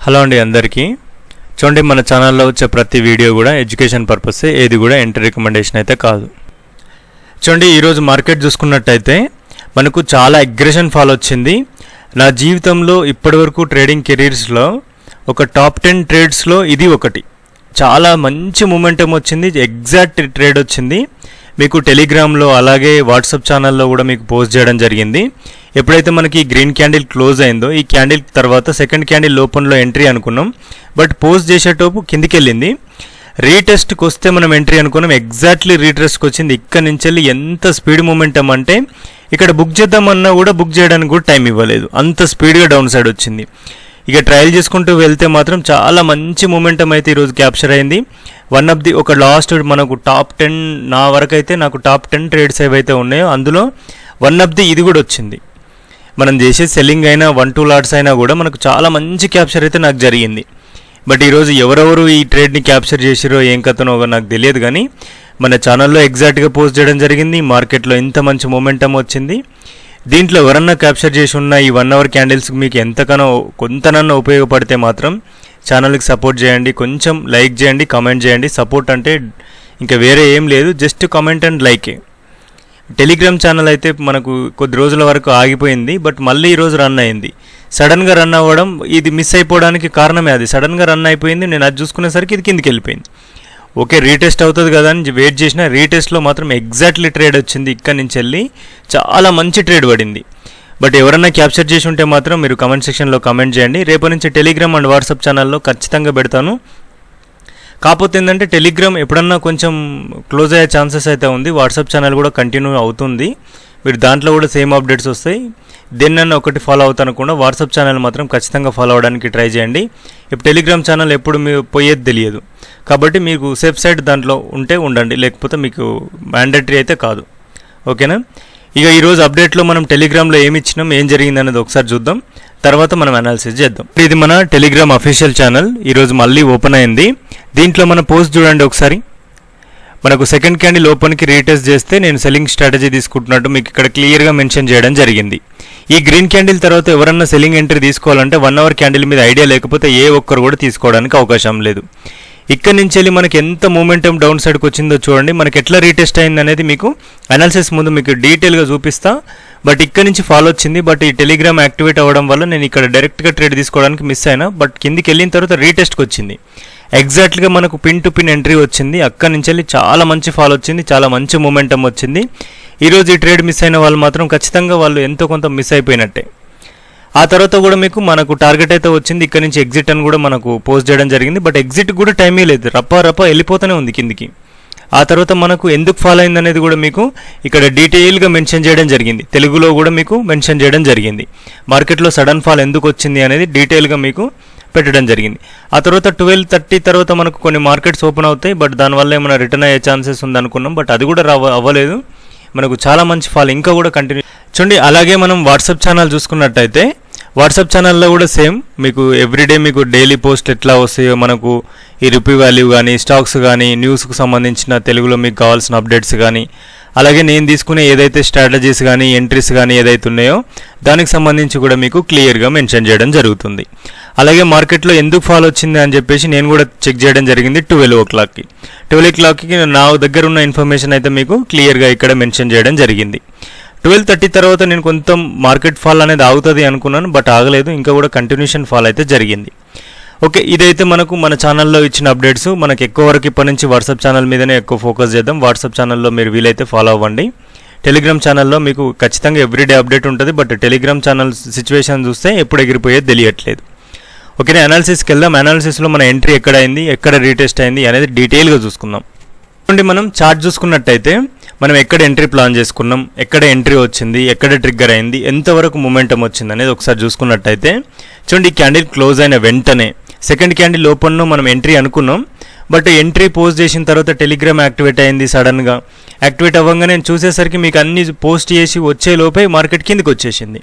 Hello అండి అందరికీ చూడండి మన ఛానల్లో వచ్చే ప్రతి వీడియో కూడా ఎడ్యుకేషన్ పర్పస్ ఏది కూడా ఎంట్రీ రికమెండేషన్ అయితే కాదు. చూడండి ఈరోజు మార్కెట్ చూసుకున్నట్టయితే మనకు చాలా అగ్రెషన్ ఫాల్ వచ్చింది. నా జీవితంలో ఇప్పటివరకు ట్రేడింగ్ కెరీర్స్లో ఒక టాప్ 10 ట్రేడ్స్లో ఇది ఒకటి. చాలా మంచి మూమెంటం వచ్చింది, ఎగ్జాక్ట్ ట్రేడ్ వచ్చింది. మీకు టెలిగ్రామ్లో అలాగే వాట్సాప్ ఛానల్లో కూడా మీకు పోస్ట్ చేయడం జరిగింది. ఎప్పుడైతే మనకి గ్రీన్ క్యాండిల్ క్లోజ్ అయిందో ఈ క్యాండిల్ తర్వాత సెకండ్ క్యాండిల్ ఓపెన్లో ఎంట్రీ అనుకున్నాం, బట్ పోస్ట్ చేసేటోపు కిందికి వెళ్ళింది. రీటెస్ట్కి వస్తే మనం ఎంట్రీ అనుకున్నాం, ఎగ్జాక్ట్లీ రీటెస్ట్కి వచ్చింది. ఇక్కడ నుంచి వెళ్ళి ఎంత స్పీడ్ మూమెంటం అంటే ఇక్కడ బుక్ చేద్దామన్నా కూడా బుక్ చేయడానికి కూడా టైం ఇవ్వలేదు, అంత స్పీడ్గా డౌన్ సైడ్ వచ్చింది. ఇక ట్రయల్ చేసుకుంటూ వెళ్తే మాత్రం చాలా మంచి మూమెంటం అయితే ఈరోజు క్యాప్చర్ అయింది. వన్ ఆఫ్ ది ఒక లాస్ట్ మనకు టాప్ 10 నా వరకు అయితే నాకు టాప్ 10 ట్రేడ్స్ ఏవైతే ఉన్నాయో అందులో వన్ ఆఫ్ ది ఇది కూడా వచ్చింది. మనం చేసే సెల్లింగ్ అయినా 1-2 లాట్స్ అయినా కూడా మనకు చాలా మంచి క్యాప్చర్ అయితే నాకు జరిగింది. బట్ ఈరోజు ఎవరెవరు ఈ ట్రేడ్ని క్యాప్చర్ చేసిరో ఏం కథనో నాకు తెలియదు, కానీ మన ఛానల్లో ఎగ్జాక్ట్గా పోస్ట్ చేయడం జరిగింది. మార్కెట్లో ఇంత మంచి మూమెంటం వచ్చింది. దీంట్లో ఎవరన్నా క్యాప్చర్ చేసి ఉన్న ఈ 1 అవర్ క్యాండిల్స్కి మీకు ఎంతకనో కొంతనన్నా ఉపయోగపడితే మాత్రం ఛానల్కి సపోర్ట్ చేయండి, కొంచెం లైక్ చేయండి, కామెంట్ చేయండి. సపోర్ట్ అంటే ఇంకా వేరే ఏం లేదు, జస్ట్ కామెంట్ అండ్ లైకే. టెలిగ్రామ్ ఛానల్ అయితే మనకు కొద్ది రోజుల వరకు ఆగిపోయింది, బట్ మళ్ళీ ఈరోజు రన్ అయింది. సడన్గా రన్ అవ్వడం ఇది మిస్ అయిపోవడానికి కారణమే అది. సడన్గా రన్ అయిపోయింది, నేను అది చూసుకునేసరికి ఇది కిందికి వెళ్ళిపోయింది. ఓకే రీటెస్ట్ అవుతుంది కదా అని వెయిట్ చేసిన, రీటెస్ట్లో మాత్రం ఎగ్జాక్ట్లీ ట్రేడ్ వచ్చింది. ఇక్కడి నుంచి వెళ్ళి చాలా మంచి ట్రేడ్ పడింది. బట్ ఎవరన్నా క్యాప్చర్ చేసి ఉంటే మాత్రం మీరు కమెంట్ సెక్షన్లో కమెంట్ చేయండి. రేపటి నుంచి టెలిగ్రామ్ అండ్ వాట్సాప్ ఛానల్లో ఖచ్చితంగా పెడతాను. కాకపోతే ఏంటంటే టెలిగ్రామ్ ఎప్పుడన్నా కొంచెం క్లోజ్ అయ్యే ఛాన్సెస్ అయితే ఉంది, వాట్సాప్ ఛానల్ కూడా కంటిన్యూ అవుతుంది. మీరు దాంట్లో కూడా సేమ్ అప్డేట్స్ వస్తాయి. దేన్నన్నా ఒకటి ఫాలో అవుతానకుండా వాట్సాప్ ఛానల్ మాత్రం ఖచ్చితంగా ఫాలో అవ్వడానికి ట్రై చేయండి. ఇప్పుడు టెలిగ్రామ్ ఛానల్ ఎప్పుడు మీరు పోయేది తెలియదు, కాబట్టి మీకు సేఫ్ సైడ్ దాంట్లో ఉంటే ఉండండి, లేకపోతే మీకు మ్యాండేటరీ అయితే కాదు. ఓకేనా? ఇక ఈరోజు అప్డేట్లో మనం టెలిగ్రామ్లో ఏమి ఇచ్చినాం, ఏం జరిగింది అనేది ఒకసారి చూద్దాం, తర్వాత మనం అనాలిసిస్ చేద్దాం. ఇది మన టెలిగ్రామ్ అఫీషియల్ ఛానల్ ఈరోజు మళ్ళీ ఓపెన్ అయింది. దీంట్లో మన పోస్ట్ చూడండి ఒకసారి. మనకు సెకండ్ క్యాండిల్ ఓపెన్కి రీటెస్ట్ చేస్తే నేను సెల్లింగ్ స్ట్రాటజీ తీసుకుంటున్నట్టు మీకు ఇక్కడ క్లియర్గా మెన్షన్ చేయడం జరిగింది. ఈ గ్రీన్ క్యాండిల్ తర్వాత ఎవరన్నా సెల్లింగ్ ఎంట్రీ తీసుకోవాలంటే 1 అవర్ క్యాండిల్ మీద ఐడియా లేకపోతే ఏ ఒక్కరు కూడా తీసుకోవడానికి అవకాశం లేదు. ఇక్కడి నుంచి వెళ్ళి మనకి ఎంత మూమెంటం డౌన్ సైడ్కి వచ్చిందో చూడండి. మనకి ఎట్లా రీటెస్ట్ అయింది అనేది మీకు అనాలిసిస్ ముందు మీకు డీటెయిల్గా చూపిస్తా. బట్ ఇక్కడ నుంచి ఫాలో వచ్చింది, బట్ ఈ టెలిగ్రామ్ యాక్టివేట్ అవ్వడం వల్ల నేను ఇక్కడ డైరెక్ట్గా ట్రేడ్ తీసుకోవడానికి మిస్ అయినా. బట్ కిందికి వెళ్ళిన తర్వాత రీటెస్ట్కి వచ్చింది, ఎగ్జాక్ట్గా మనకు పిన్ టు పిన్ ఎంట్రీ వచ్చింది. అక్కడి నుంచి వెళ్ళి చాలా మంచి ఫాలో వచ్చింది, చాలా మంచి మూమెంటం వచ్చింది. ఈరోజు ఈ ట్రేడ్ మిస్ అయిన వాళ్ళు మాత్రం ఖచ్చితంగా వాళ్ళు ఎంతో కొంత మిస్ అయిపోయినట్టే. ఆ తర్వాత కూడా మీకు మనకు టార్గెట్ అయితే వచ్చింది. ఇక్కడ నుంచి ఎగ్జిట్ అని కూడా మనకు పోస్ట్ చేయడం జరిగింది, బట్ ఎగ్జిట్ కూడా టైమే లేదు, రప్ప వెళ్ళిపోతూనే ఉంది కిందికి. ఆ తర్వాత మనకు ఎందుకు ఫాలో అయింది అనేది కూడా మీకు ఇక్కడ డీటెయిల్గా మెన్షన్ చేయడం జరిగింది, తెలుగులో కూడా మీకు మెన్షన్ చేయడం జరిగింది. మార్కెట్లో సడన్ ఫాల్ ఎందుకు వచ్చింది అనేది డీటెయిల్గా మీకు పెట్టడం జరిగింది. ఆ తర్వాత 12:30 తర్వాత మనకు కొన్ని మార్కెట్స్ ఓపెన్ అవుతాయి, బట్ దానివల్ల ఏమైనా రిటర్న్ అయ్యే ఛాన్సెస్ ఉందనుకున్నాం, బట్ అది కూడా అవ్వలేదు. మనకు చాలా మంచి ఫాల్ ఇంకా కూడా కంటిన్యూ చూడండి. అలాగే మనం వాట్సాప్ ఛానల్ చూసుకున్నట్టయితే వాట్సాప్ ఛానల్లో కూడా సేమ్ మీకు ఎవ్రీడే మీకు డైలీ పోస్ట్ ఎట్లా వస్తాయో, మనకు ఈ రూపీ వాల్యూ కానీ స్టాక్స్ కానీ న్యూస్కు సంబంధించిన తెలుగులో మీకు కావాల్సిన అప్డేట్స్ కానీ, అలాగే నేను తీసుకునే ఏదైతే స్ట్రాటజీస్ కానీ ఎంట్రీస్ కానీ ఏదైతే ఉన్నాయో దానికి సంబంధించి కూడా మీకు క్లియర్గా మెన్షన్ చేయడం జరుగుతుంది. అలాగే మార్కెట్లో ఎందుకు ఫాల్ వచ్చింది అని చెప్పేసి నేను కూడా చెక్ చేయడం జరిగింది 12 o'clockకి. 12 o'clockకి నా దగ్గర ఉన్న ఇన్ఫర్మేషన్ అయితే మీకు క్లియర్గా ఇక్కడ మెన్షన్ చేయడం జరిగింది. 12:30 తర్వాత నేను కొంత మార్కెట్ ఫాల్ అనేది ఆగుతుంది అనుకున్నాను, బట్ ఆగలేదు, ఇంకా కూడా కంటిన్యూషన్ ఫాల్ అయితే జరిగింది. ఓకే, ఇదైతే మనకు మన ఛానల్లో ఇచ్చిన అప్డేట్స్. మనకు ఎక్కువ వరకు ఇప్పటి నుంచి వాట్సాప్ ఛానల్ మీదనే ఎక్కువ ఫోకస్ చేద్దాం. వాట్సాప్ ఛానల్లో మీరు వీలైతే ఫాలో అవ్వండి. టెలిగ్రామ్ ఛానల్లో మీకు ఖచ్చితంగా ఎవ్రీడే అప్డేట్ ఉంటుంది, బట్ టెలిగ్రామ్ ఛానల్ సిచ్యువేషన్ చూస్తే ఎప్పుడు ఎగిరిపోయేది తెలియట్లేదు. ఓకేనా, అనాలిసిస్కి వెళ్దాం. అనాలిసిస్లో మన ఎంట్రీ ఎక్కడ అయింది, ఎక్కడ రీటెస్ట్ అయింది అనేది డీటెయిల్గా చూసుకుందాం. చూడండి, మనం చార్ట్ చూసుకున్నట్టయితే మనం ఎక్కడ ఎంట్రీ ప్లాన్ చేసుకున్నాం, ఎక్కడ ఎంట్రీ వచ్చింది, ఎక్కడ ట్రిగ్గర్ అయింది, ఎంతవరకు మూమెంటం వచ్చింది అనేది ఒకసారి చూసుకున్నట్టయితే చూడండి. ఈ క్యాండిల్ క్లోజ్ అయిన వెంటనే సెకండ్ క్యాండిల్ ఓపెన్లో మనం ఎంట్రీ అనుకున్నాం, బట్ ఎంట్రీ పోస్ట్ చేసిన తర్వాత టెలిగ్రామ్ యాక్టివేట్ అయింది. సడన్గా యాక్టివేట్ అవ్వగానే నేను చూసేసరికి మీకు అన్ని పోస్ట్ చేసి వచ్చే లోపే మార్కెట్ కిందికి వచ్చేసింది.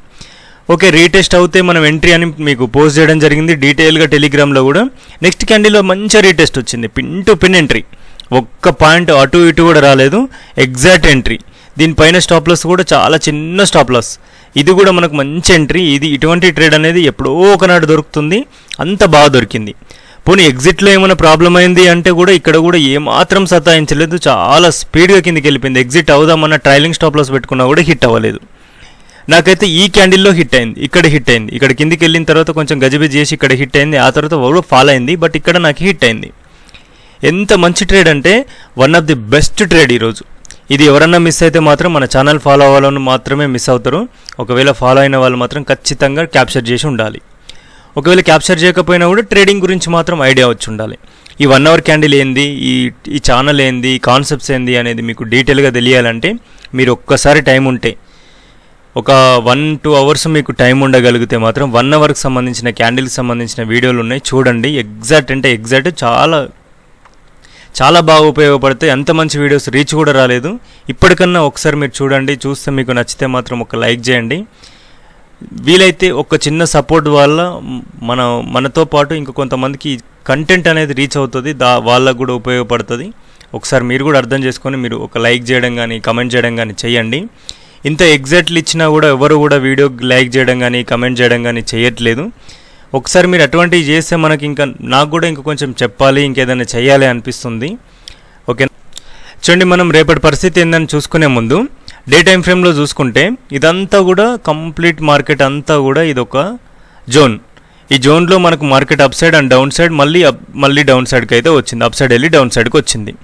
ఓకే, రీటెస్ట్ అవుతే మనం ఎంట్రీ అని మీకు పోస్ట్ చేయడం జరిగింది డీటెయిల్గా టెలిగ్రామ్లో కూడా. నెక్స్ట్ క్యాండిల్లో మంచి రీటెస్ట్ వచ్చింది, పిన్ టు పిన్ ఎంట్రీ, ఒక్క పాయింట్ అటు ఇటు కూడా రాలేదు, ఎగ్జాక్ట్ ఎంట్రీ. దీనిపైన స్టాప్ లాస్ కూడా చాలా చిన్న స్టాప్ లాస్. ఇది కూడా మనకు మంచి ఎంట్రీ. ఇది ఇటువంటి ట్రేడ్ అనేది ఎప్పుడో ఒకనాడు దొరుకుతుంది, అంత బాగా దొరికింది. పోనీ ఎగ్జిట్లో ఏమైనా ప్రాబ్లం అయింది అంటే కూడా ఇక్కడ కూడా ఏమాత్రం సతాయించలేదు, చాలా స్పీడ్గా కిందికి వెళ్ళిపోయింది. ఎగ్జిట్ అవుదామన్న ట్రైలింగ్ స్టాప్ లాస్ పెట్టుకున్నా కూడా హిట్ అవ్వలేదు. నాకైతే ఈ క్యాండిల్లో హిట్ అయింది, ఇక్కడ హిట్ అయింది. ఇక్కడ కిందికి వెళ్ళిన తర్వాత కొంచెం గజిబిజి చేసి ఇక్కడ హిట్ అయింది, ఆ తర్వాత కూడా ఫాలో అయింది, బట్ ఇక్కడ నాకు హిట్ అయింది. ఎంత మంచి ట్రేడ్ అంటే one of the best trade ఈరోజు. ఇది ఎవరన్నా మిస్ అయితే మాత్రం మన ఛానల్ ఫాలో అవ్వాలని మాత్రమే మిస్ అవుతారు. ఒకవేళ ఫాలో అయిన వాళ్ళు మాత్రం ఖచ్చితంగా క్యాప్చర్ చేసి ఉండాలి. ఒకవేళ క్యాప్చర్ చేయకపోయినా కూడా ట్రేడింగ్ గురించి మాత్రం ఐడియా వచ్చి ఉండాలి. ఈ 1 అవర్ క్యాండిల్ ఏంది, ఈ ఛానల్ ఏంది, ఈ కాన్సెప్ట్స్ ఏంది అనేది మీకు డీటెయిల్గా తెలియాలంటే మీరు ఒక్కసారి టైం ఉంటే ఒక 1-2 అవర్స్ మీకు టైం ఉండగలిగితే మాత్రం 1 అవర్కి సంబంధించిన క్యాండిల్కి సంబంధించిన వీడియోలు ఉన్నాయి, చూడండి. ఎగ్జాక్ట్ చాలా చాలా బాగా ఉపయోగపడతాయి. అంత మంచి వీడియోస్ రీచ్ కూడా రాలేదు. ఇప్పటికన్నా ఒకసారి మీరు చూడండి, చూస్తే మీకు నచ్చితే మాత్రం ఒక లైక్ చేయండి. వీలైతే ఒక చిన్న సపోర్ట్ వల్ల మనతో పాటు ఇంక కొంతమందికి కంటెంట్ అనేది రీచ్ అవుతుంది, వాళ్ళకు కూడా ఉపయోగపడుతుంది. ఒకసారి మీరు కూడా అర్థం చేసుకొని మీరు ఒక లైక్ చేయడం కానీ కమెంట్ చేయడం కానీ చేయండి. ఇంత ఎగ్జాక్ట్లీ ఇచ్చినా కూడా ఎవరు కూడా వీడియో లైక్ చేయడం కానీ కమెంట్ చేయడం కానీ చేయట్లేదు. ఒకసారి మీరు అటువంటివి చేస్తే మనకి నాకు కూడా ఇంకా కొంచెం చెప్పాలి, ఇంకేదైనా చేయాలి అనిపిస్తుంది. ఓకే, చూడండి, మనం రేపటి పరిస్థితి ఏందని చూసుకునే ముందు డే టైం ఫ్రేమ్లో చూసుకుంటే ఇదంతా కూడా కంప్లీట్ మార్కెట్ అంతా కూడా ఇదొక జోన్. ఈ జోన్లో మనకు market up side and down side మళ్ళీ డౌన్ సైడ్కి అయితే వచ్చింది, అప్ సైడ్ వెళ్ళి డౌన్ సైడ్కి వచ్చింది.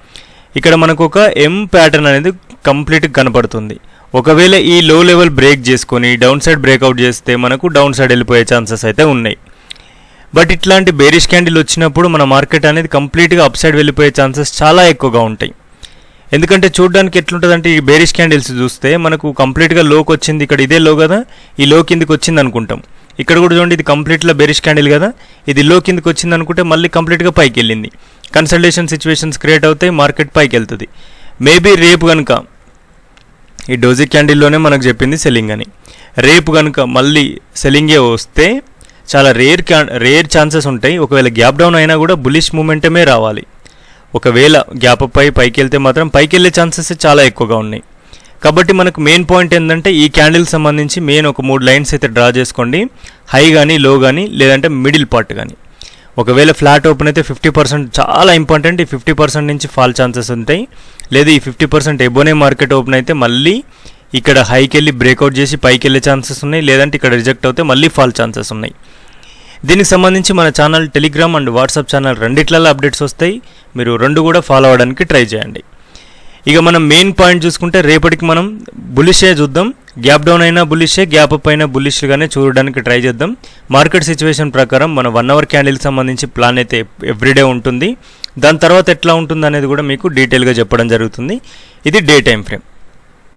ఇక్కడ మనకు ఒక ఎం ప్యాటర్న్ అనేది కంప్లీట్గా కనపడుతుంది. ఒకవేళ ఈ లో లెవెల్ బ్రేక్ చేసుకొని డౌన్ సైడ్ బ్రేక్అవుట్ చేస్తే మనకు డౌన్ సైడ్ వెళ్ళిపోయే ఛాన్సెస్ అయితే ఉన్నాయి. బట్ ఇట్లాంటి బేరిష్ క్యాండిల్ వచ్చినప్పుడు మన మార్కెట్ అనేది కంప్లీట్గా అప్ సైడ్ వెళ్ళిపోయే ఛాన్సెస్ చాలా ఎక్కువగా ఉంటాయి. ఎందుకంటే చూడడానికి ఎట్లుంటుందంటే ఈ బేరిష్ క్యాండిల్స్ చూస్తే మనకు కంప్లీట్గా లోకి వచ్చింది, ఇక్కడ ఇదే లో కదా, ఈ లో కిందికి వచ్చింది అనుకుంటాం. ఇక్కడ కూడా చూడండి, ఇది కంప్లీట్గా బేరిష్ క్యాండిల్ కదా, ఇది లో కిందికి వచ్చింది అనుకుంటే మళ్ళీ కంప్లీట్గా పైకి వెళ్ళింది. కన్సల్టేషన్ సిచ్యువేషన్స్ క్రియేట్ అవుతాయి, మార్కెట్ పైకి వెళ్తుంది. మేబీ రేపు కనుక ఈ డోజీ క్యాండిల్లోనే మనకు చెప్పింది సెల్లింగ్ అని, రేపు కనుక మళ్ళీ సెల్లింగే వస్తే చాలా రేర్ ఛాన్సెస్ ఉంటాయి. ఒకవేళ గ్యాప్ డౌన్ అయినా కూడా బులిష్ మూమెంటమే రావాలి. ఒకవేళ గ్యాప్ పైకి వెళ్తే మాత్రం పైకి వెళ్ళే ఛాన్సెస్ చాలా ఎక్కువగా ఉన్నాయి. కాబట్టి మనకు మెయిన్ పాయింట్ ఏంటంటే ఈ క్యాండిల్ సంబంధించి ఒక 3 లైన్స్ అయితే డ్రా చేసుకోండి, హై కానీ లో కానీ లేదంటే మిడిల్ పార్ట్ కానీ. ఒకవేళ ఫ్లాట్ ఓపెన్ అయితే 50% చాలా ఇంపార్టెంట్, ఈ 50% నుంచి ఫాల్ ఛాన్సెస్ ఉంటాయి. లేదా ఈ 50% ఎబోనే మార్కెట్ ఓపెన్ అయితే మళ్ళీ ఇక్కడ హైకి వెళ్ళి బ్రేక్అవుట్ చేసి పైకి వెళ్ళే ఛాన్సెస్ ఉన్నాయి, లేదంటే ఇక్కడ రిజెక్ట్ అవుతే మళ్ళీ ఫాల్ ఛాన్సెస్ ఉన్నాయి. దీనికి సంబంధించి మన channel Telegram and WhatsApp channel రెండిట్లలో అప్డేట్స్ వస్తాయి, మీరు 2 కూడా ఫాలో అవ్వడానికి ట్రై చేయండి. ఇక మనం మెయిన్ పాయింట్ చూసుకుంటే రేపటికి మనం బులిషే చూద్దాం. గ్యాప్ డౌన్ అయినా బులిషే, గ్యాప్ అప్ అయినా బులిష్గానే చూడడానికి ట్రై చేద్దాం. మార్కెట్ సిచ్యువేషన్ ప్రకారం మన 1 అవర్ క్యాండిల్కి సంబంధించి ప్లాన్ అయితే ఎవ్రీడే ఉంటుంది. దాని తర్వాత ఎట్లా ఉంటుంది అనేది కూడా మీకు డీటెయిల్గా చెప్పడం జరుగుతుంది. ఇది డే టైం ఫ్రేమ్.